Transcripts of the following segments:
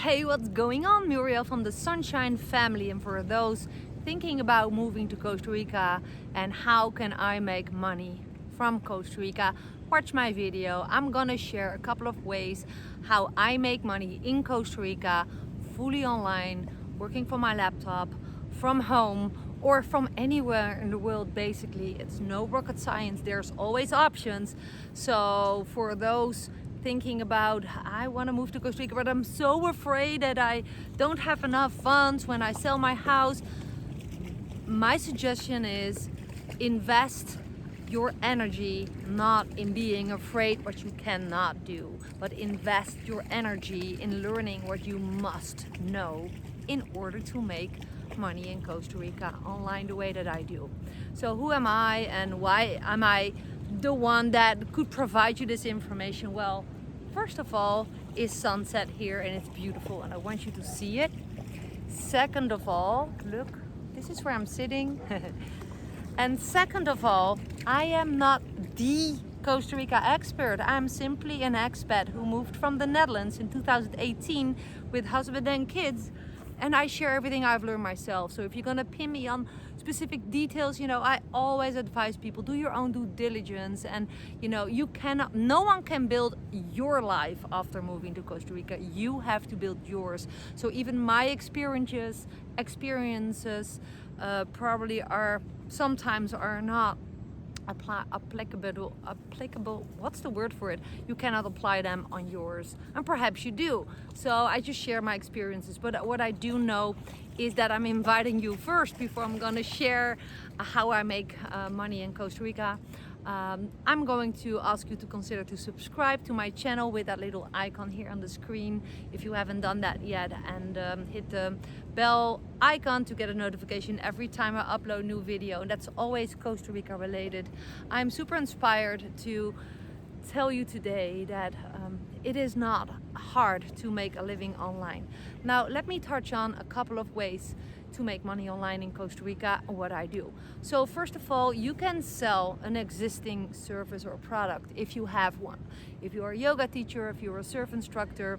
Hey, what's going on? Muriel from the Sunshine Family, and for those thinking about moving to Costa Rica and how can I make money from Costa Rica, watch my video. I'm gonna share a couple of ways how I make money in Costa Rica, fully online, working from my laptop, from home, or from anywhere in the world. Basically, it's no rocket science. There's always options. So for those thinking about, I want to move to Costa Rica, but I'm so afraid that I don't have enough funds when I sell my house, my suggestion is invest your energy not in being afraid what you cannot do, but invest your energy in learning what you must know in order to make money in Costa Rica online the way that I do. So who am I and why am I the one that could provide you this information? Well, first of all, is sunset here and it's beautiful and I want you to see it. Second of all, look, this is where I'm sitting. And second of all, I am not the Costa Rica expert. I'm simply an expat who moved from the Netherlands in 2018 with husband and kids. And I share everything I've learned myself. So if you're gonna pin me on specific details, I always advise people, do your own due diligence. And no one can build your life after moving to Costa Rica. You have to build yours. So even my experiences probably sometimes are not applicable. What's the word for it? You cannot apply them on yours, and perhaps you do. So I just share my experiences, but what I do know is that I'm inviting you first before I'm gonna share how I make money in Costa Rica. I'm going to ask you to consider to subscribe to my channel with that little icon here on the screen if you haven't done that yet, and hit the bell icon to get a notification every time I upload a new video, and that's always Costa Rica related. I'm super inspired to tell you today that it is not hard to make a living online. Now let me touch on a couple of ways to make money online in Costa Rica and what I do. So first of all, you can sell an existing service or product if you have one. If you're a yoga teacher, if you're a surf instructor,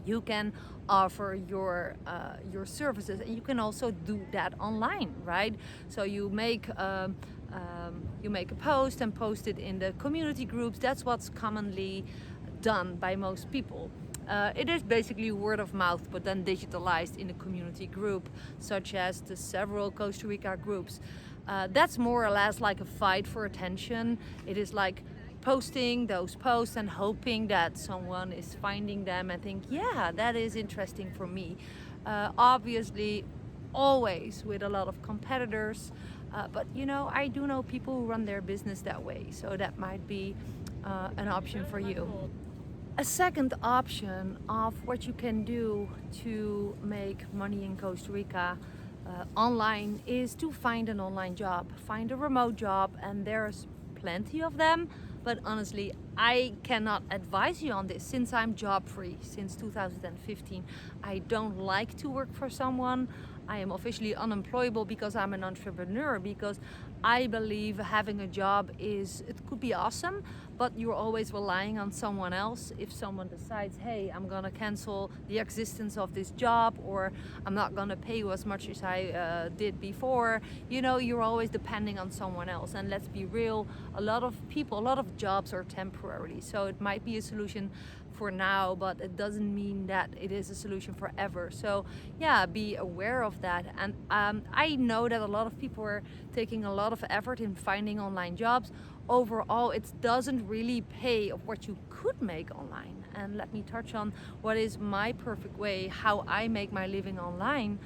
you can offer your services, and you can also do that online, right? So you make a post and post it in the community groups. That's what's commonly done by most people. It is basically word of mouth, but then digitalized in a community group, such as the several Costa Rica groups. That's more or less like a fight for attention. It is like posting those posts and hoping that someone is finding them and think, yeah, that is interesting for me. Obviously, always with a lot of competitors, but I do know people who run their business that way, so that might be an option for you. A second option of what you can do to make money in Costa Rica online is to find an online job, find a remote job, and there's plenty of them. But honestly, I cannot advise you on this since I'm job free since 2015. I don't like to work for someone. I am officially unemployable because I'm an entrepreneur, because I believe having a job it could be awesome, but you're always relying on someone else. If someone decides, hey, I'm gonna cancel the existence of this job, or I'm not gonna pay you as much as I did before, you're always depending on someone else. And let's be real, a lot of jobs are temporary, so it might be a solution for now, but it doesn't mean that it is a solution forever. So yeah, be aware of that. And I know that a lot of people are taking a lot of effort in finding online jobs. Overall, it doesn't really pay of what you could make online. And let me touch on what is my perfect way, how I make my living online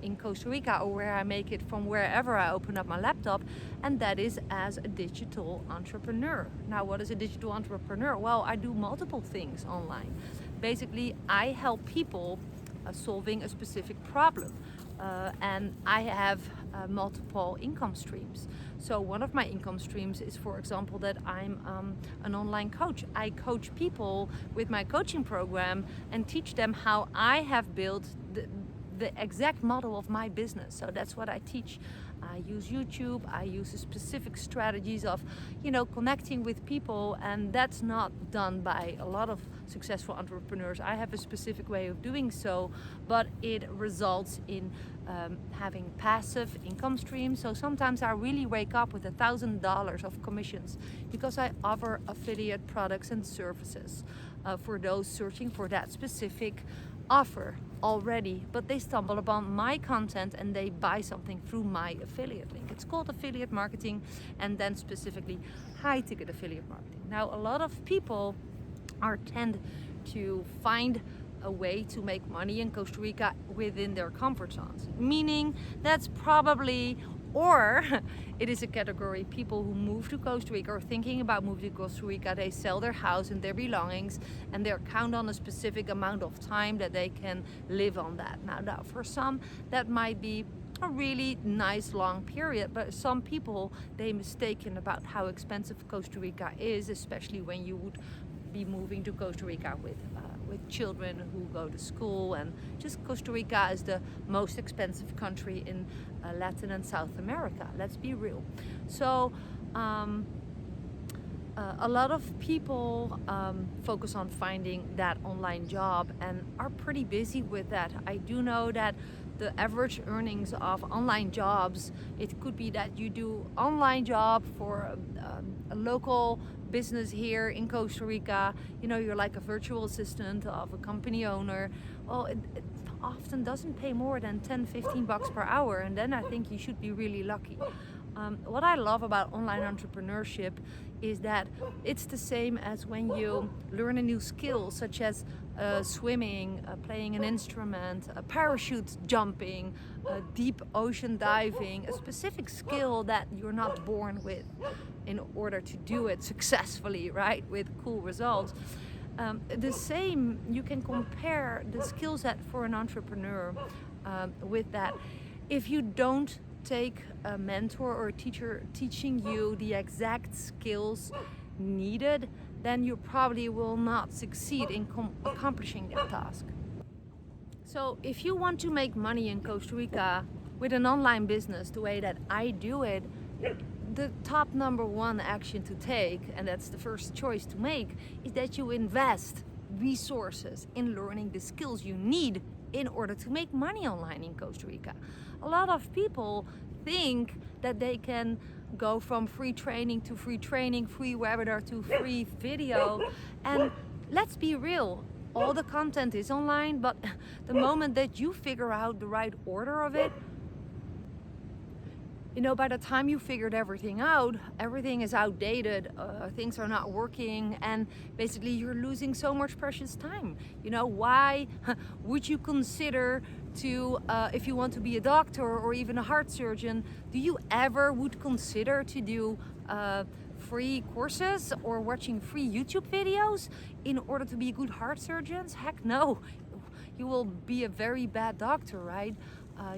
in Costa Rica, or where I make it from wherever I open up my laptop, and that is as a digital entrepreneur. Now, what is a digital entrepreneur? Well, I do multiple things online. Basically, I help people solving a specific problem, and I have multiple income streams. So one of my income streams is, for example, that I'm an online coach. I coach people with my coaching program and teach them how I have built the exact model of my business. So that's what I teach I use YouTube, I use the specific strategies of, connecting with people, and that's not done by a lot of successful entrepreneurs. I have a specific way of doing so, but it results in having passive income streams. So sometimes I really wake up with $1,000 of commissions because I offer affiliate products and services for those searching for that specific offer already, but they stumble upon my content and they buy something through my affiliate link. It's called affiliate marketing, and then specifically high ticket affiliate marketing. Now, a lot of people tend to find a way to make money in Costa Rica within their comfort zones, meaning that's probably, or it is a category people who move to Costa Rica or thinking about moving to Costa Rica. They sell their house and their belongings, and they count on a specific amount of time that they can live on that. Now for some, that might be a really nice long period, but some people, they mistaken about how expensive Costa Rica is, especially when you would be moving to Costa Rica with children who go to school, and just Costa Rica is the most expensive country in Latin and South America. Let's be real. So a lot of people focus on finding that online job and are pretty busy with that. I do know that the average earnings of online jobs, it could be that you do online job for a local business here in Costa Rica. You're like a virtual assistant of a company owner. Well, it often doesn't pay more than $10-15 per hour, and then I think you should be really lucky. What I love about online entrepreneurship is that it's the same as when you learn a new skill, such as swimming, playing an instrument, parachute jumping, deep ocean diving, a specific skill that you're not born with in order to do it successfully, right, with cool results. The same, you can compare the skill set for an entrepreneur with that. If you don't take a mentor or a teacher teaching you the exact skills needed, then you probably will not succeed in accomplishing that task. So if you want to make money in Costa Rica with an online business the way that I do it, the top number one action to take, and that's the first choice to make, is that you invest resources in learning the skills you need in order to make money online in Costa Rica. A lot of people think that they can go from free training to free training, free webinar to free video, and let's be real, all the content is online, but the moment that you figure out the right order of it, by the time you figured everything out, everything is outdated, things are not working, and basically you're losing so much precious time. Why would you consider to, if you want to be a doctor or even a heart surgeon, do you ever would consider to do free courses or watching free YouTube videos in order to be good heart surgeons? Heck no, you will be a very bad doctor, right?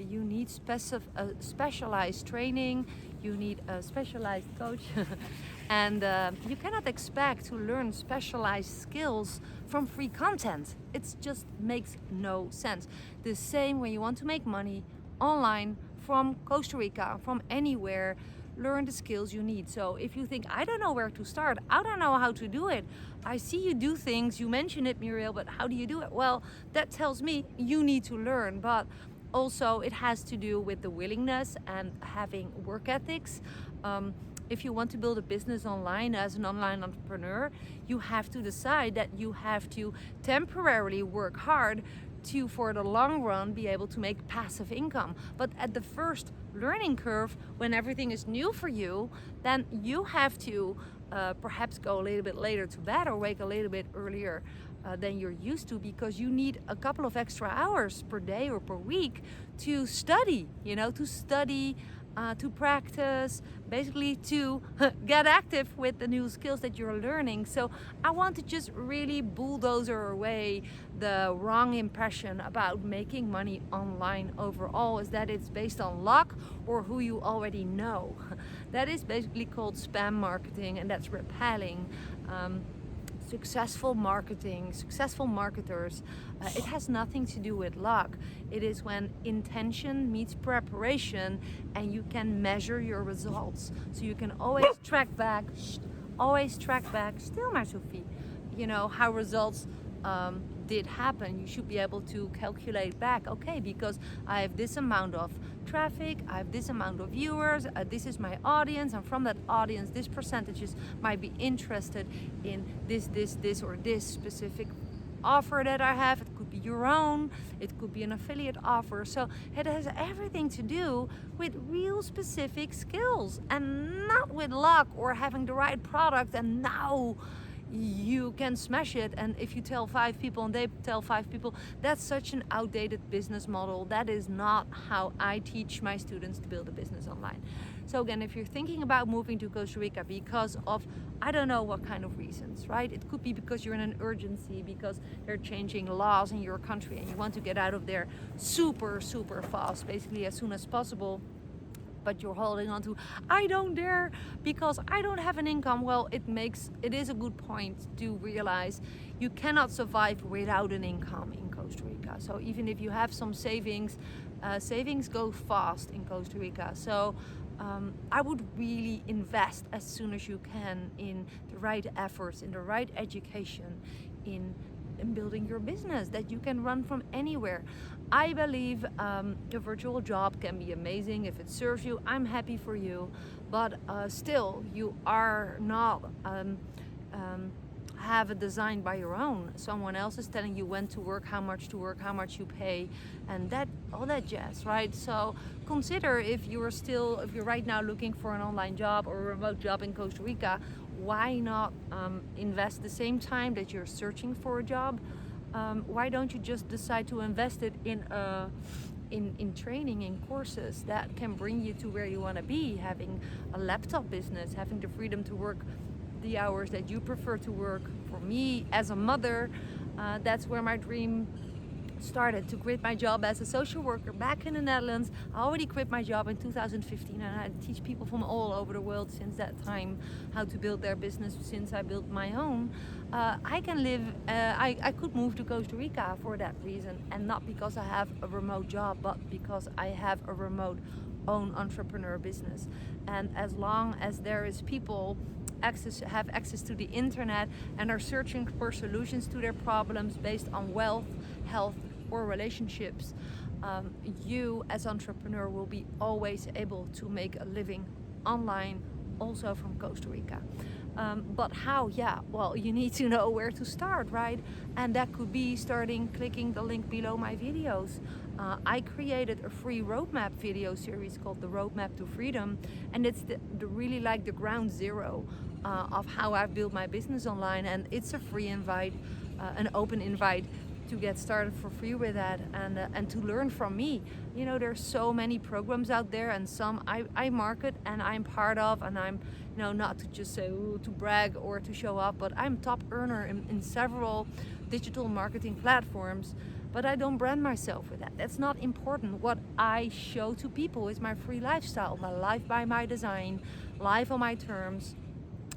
You need specialized training, you need a specialized coach, and you cannot expect to learn specialized skills from free content. It just makes no sense. The same when you want to make money online from Costa Rica, from anywhere, learn the skills you need. So if you think, I don't know where to start, I don't know how to do it, I see you do things, you mentioned it, Muriel, but how do you do it? Well, that tells me you need to learn, but also it has to do with the willingness and having work ethics. If you want to build a business online as an online entrepreneur, you have to decide that you have to temporarily work hard to, for the long run, be able to make passive income. But at the first learning curve, when everything is new for you, then you have to perhaps go a little bit later to bed or wake a little bit earlier than you're used to, because you need a couple of extra hours per day or per week to study, to practice, basically to get active with the new skills that you're learning. So I want to just really bulldozer away the wrong impression about making money online overall, is that it's based on luck or who you already know. That is basically called spam marketing, and that's repelling. successful marketing, successful marketers, it has nothing to do with luck. It is when intention meets preparation and you can measure your results. So you can always track back, still my Sophie, how results did happen. You should be able to calculate back, okay, because I have this amount of traffic, I have this amount of viewers, this is my audience, and from that audience this percentages might be interested in this or this specific offer that I have. It could be your own, it could be an affiliate offer. So it has everything to do with real specific skills and not with luck or having the right product and now you can smash it. And if you tell 5 people and they tell 5 people, that's such an outdated business model. That is not how I teach my students to build a business online. So again, if you're thinking about moving to Costa Rica because of, I don't know what kind of reasons, right? It could be because you're in an urgency, because they're changing laws in your country and you want to get out of there super fast, basically as soon as possible. But you're holding on to, I don't dare because I don't have an income. Well, it is a good point to realize you cannot survive without an income in Costa Rica. So even if you have some savings, savings go fast in Costa Rica. So I would really invest as soon as you can in the right efforts, in the right education, in building your business that you can run from anywhere. I believe the virtual job can be amazing if it serves you. I'm happy for you, but still you are not have a design by your own. Someone else is telling you when to work, how much to work, how much you pay, and all that jazz, right? So consider if you're right now looking for an online job or a remote job in Costa Rica, why not invest the same time that you're searching for a job? Why don't you just decide to invest it in training, in courses that can bring you to where you want to be, having a laptop business, having the freedom to work the hours that you prefer to work. For me, as a mother, that's where my dream started, to quit my job as a social worker back in the Netherlands. I already quit my job in 2015 and I teach people from all over the world since that time how to build their business. Since I built my own, I could move to Costa Rica for that reason, and not because I have a remote job, but because I have a remote own entrepreneur business. And as long as there is people have access to the internet and are searching for solutions to their problems based on wealth, health, or relationships, you as entrepreneur will be always able to make a living online, also from Costa Rica. But how? Yeah, well, you need to know where to start, right? And that could be clicking the link below my videos. I created a free roadmap video series called The Roadmap to Freedom, and it's really like the ground zero of how I've built my business online, and it's a free invite, an open invite to get started for free with that, and to learn from me. There's so many programs out there, and some I market and I'm part of, and I'm not to just say to brag or to show up, but I'm top earner in several digital marketing platforms, but I don't brand myself with that. That's not important. What I show to people is my free lifestyle, my life by my design, life on my terms.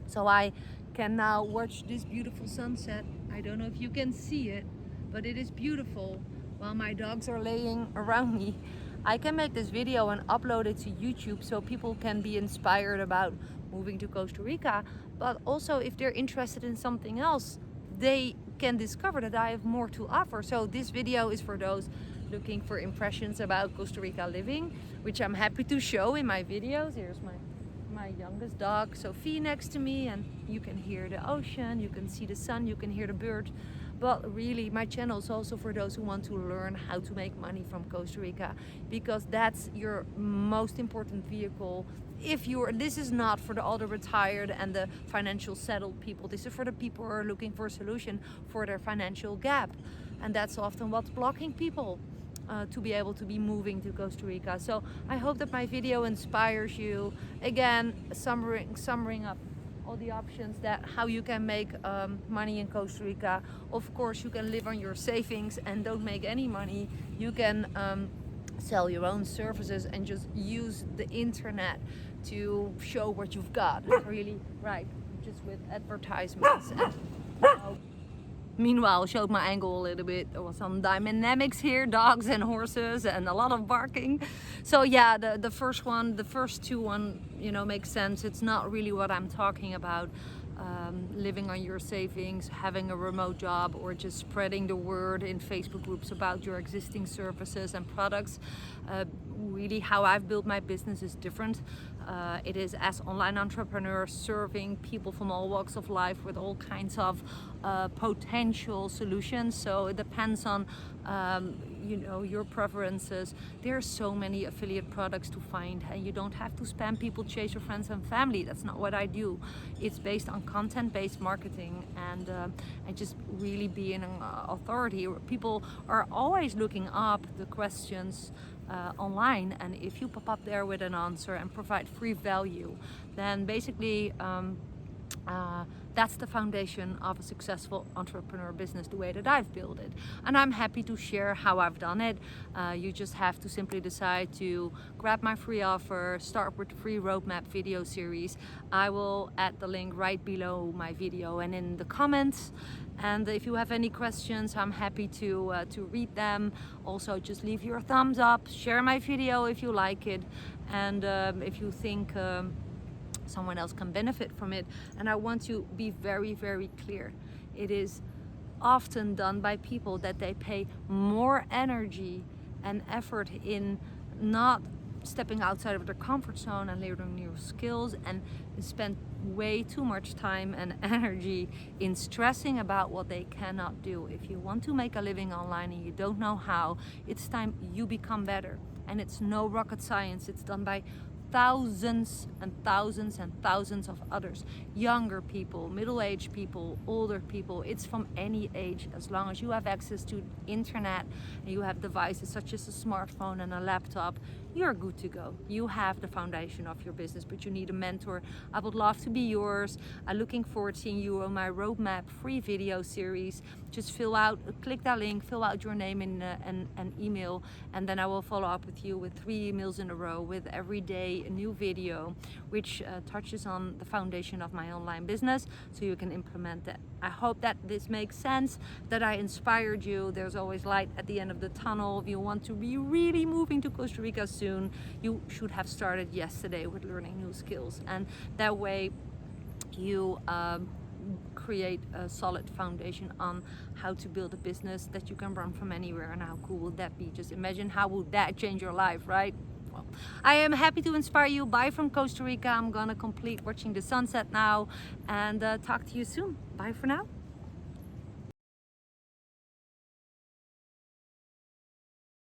So I can now watch this beautiful sunset. I don't know if you can see it, but it is beautiful while my dogs are laying around me. I can make this video and upload it to YouTube so people can be inspired about moving to Costa Rica, but also if they're interested in something else, they can discover that I have more to offer. So this video is for those looking for impressions about Costa Rica living, which I'm happy to show in my videos. Here's my youngest dog, Sophie, next to me, and you can hear the ocean, you can see the sun, you can hear the birds. But really, my channel is also for those who want to learn how to make money from Costa Rica, because that's your most important vehicle. This is not for all the retired and the financial settled people. This is for the people who are looking for a solution for their financial gap, and that's often what's blocking people to be able to be moving to Costa Rica. So I hope that my video inspires you. Again, summing up all the options that how you can make money in Costa Rica. Of course, you can live on your savings and don't make any money. You can sell your own services and just use the internet to show what you've got. Really, right? Just with advertisements. And Meanwhile, showed my angle a little bit. There was some dynamics here, dogs and horses, and a lot of barking. So yeah, the first two makes sense. It's not really what I'm talking about. Living on your savings, having a remote job, or just spreading the word in Facebook groups about your existing services and products. Really, how I've built my business is different. It is as online entrepreneur, serving people from all walks of life with all kinds of potential solutions. So it depends on your preferences. There are so many affiliate products to find, and you don't have to spam people, chase your friends and family. That's not what I do. It's based on content-based marketing and just really being an authority. People are always looking up the questions online, and if you pop up there with an answer and provide free value, then basically that's the foundation of a successful entrepreneur business, the way that I've built it. And I'm happy to share how I've done it. You just have to simply decide to grab my free offer, start with the free roadmap video series. I will add the link right below my video and in the comments. And if you have any questions, I'm happy to read them. Also, just leave your thumbs up, share my video if you like it, and if you think someone else can benefit from it. And I want to be very, very clear. It is often done by people that they pay more energy and effort in not stepping outside of their comfort zone and learning new skills, and spend way too much time and energy in stressing about what they cannot do. If you want to make a living online and you don't know how, it's time you become better. And it's no rocket science. It's done by thousands and thousands and thousands of others. Younger people, middle-aged people, older people. It's from any age. As long as you have access to internet and you have devices such as a smartphone and a laptop, you're good to go. You have the foundation of your business, but you need a mentor. I would love to be yours. I'm looking forward to seeing you on my roadmap free video series. Just click that link, fill out your name and email, and then I will follow up with you with 3 emails in a row with every day a new video which touches on the foundation of my online business, so you can implement that. I hope that this makes sense, that I inspired you. There's always light at the end of the tunnel. If you want to be really moving to Costa Rica soon, you should have started yesterday with learning new skills, and that way you create a solid foundation on how to build a business that you can run from anywhere. And how cool would that be? Just imagine how would that change your life, right? Well, I am happy to inspire you. Bye from Costa Rica. I'm gonna complete watching the sunset now, and talk to you soon. Bye for now.